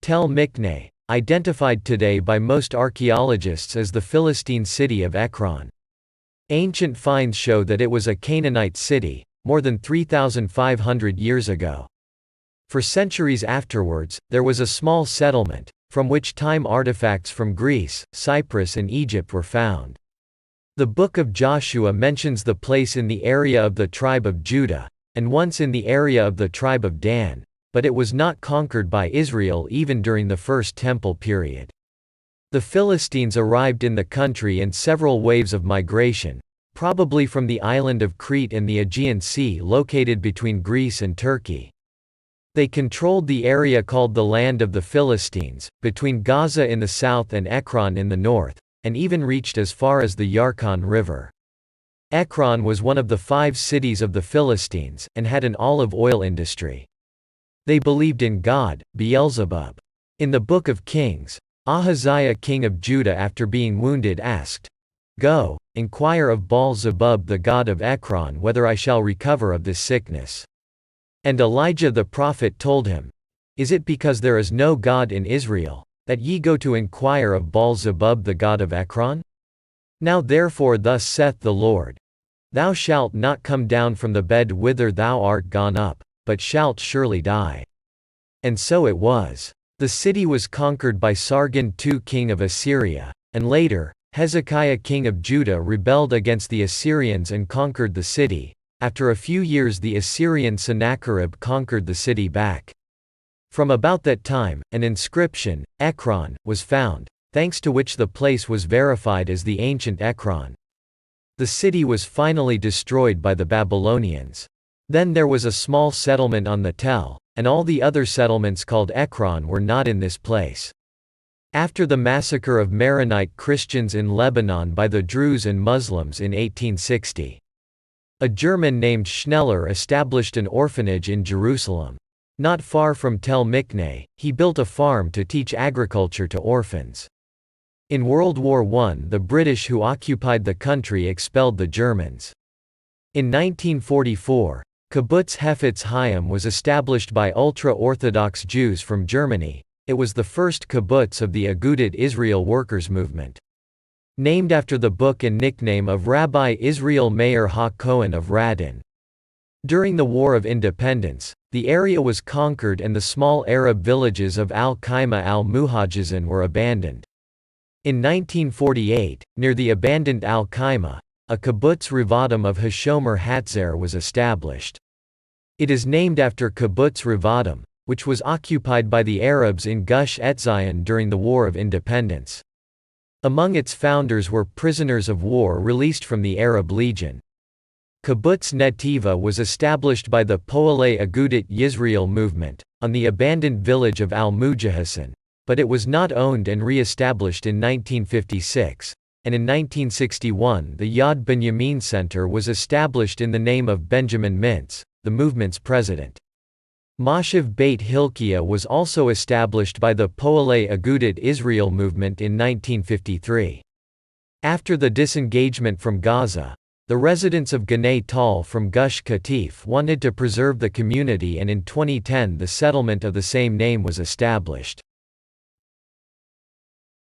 Tel Miknne, identified today by most archaeologists as the Philistine city of Ekron. Ancient finds show that it was a Canaanite city, more than 3,500 years ago. For centuries afterwards, there was a small settlement, from which time artifacts from Greece, Cyprus and Egypt were found. The Book of Joshua mentions the place in the area of the tribe of Judah, and once in the area of the tribe of Dan, but it was not conquered by Israel even during the First Temple period. The Philistines arrived in the country in several waves of migration, probably from the island of Crete and the Aegean Sea located between Greece and Turkey. They controlled the area called the Land of the Philistines, between Gaza in the south and Ekron in the north, and even reached as far as the Yarkon River. Ekron was one of the 5 cities of the Philistines, and had an olive oil industry. They believed in God, Beelzebub. In the Book of Kings, Ahaziah king of Judah after being wounded asked, "Go, inquire of Baal-zebub the god of Ekron whether I shall recover of this sickness." And Elijah the prophet told him, "Is it because there is no God in Israel, that ye go to inquire of Baal-zebub the god of Ekron? Now therefore thus saith the Lord, Thou shalt not come down from the bed whither thou art gone up, but shalt surely die." And so it was. The city was conquered by Sargon II king of Assyria, and later, Hezekiah king of Judah rebelled against the Assyrians and conquered the city. After a few years the Assyrian Sennacherib conquered the city back. From about that time, an inscription, Ekron, was found, thanks to which the place was verified as the ancient Ekron. The city was finally destroyed by the Babylonians. Then there was a small settlement on the Tel, and all the other settlements called Ekron were not in this place. After the massacre of Maronite Christians in Lebanon by the Druze and Muslims in 1860, a German named Schneller established an orphanage in Jerusalem. Not far from Tel Miknne, he built a farm to teach agriculture to orphans. In World War I, the British who occupied the country expelled the Germans. In 1944, Kibbutz Hefetz Chaim was established by ultra-Orthodox Jews from Germany. It was the first kibbutz of the Agudat Israel workers' movement. Named after the book and nickname of Rabbi Israel Meir HaKohen of Radin. During the War of Independence, the area was conquered and the small Arab villages of Al-Qaima al-Muhajizin were abandoned. In 1948, near the abandoned Al-Qaima, a kibbutz Revadim of Hashomer Hatzer was established. It is named after Kibbutz Revadim, which was occupied by the Arabs in Gush Etzion during the War of Independence. Among its founders were prisoners of war released from the Arab Legion. Kibbutz Netiva was established by the Poalei Agudat Yisrael movement, on the abandoned village of Al-Mujahisin, but it was not owned and re-established in 1956, and in 1961 the Yad Binyamin Center was established in the name of Benjamin Mintz, the movement's president. Moshev Beit Hilkiah was also established by the Poalei Agudat Israel movement in 1953. After the disengagement from Gaza, the residents of Ganei Tal from Gush Katif wanted to preserve the community, and in 2010 the settlement of the same name was established.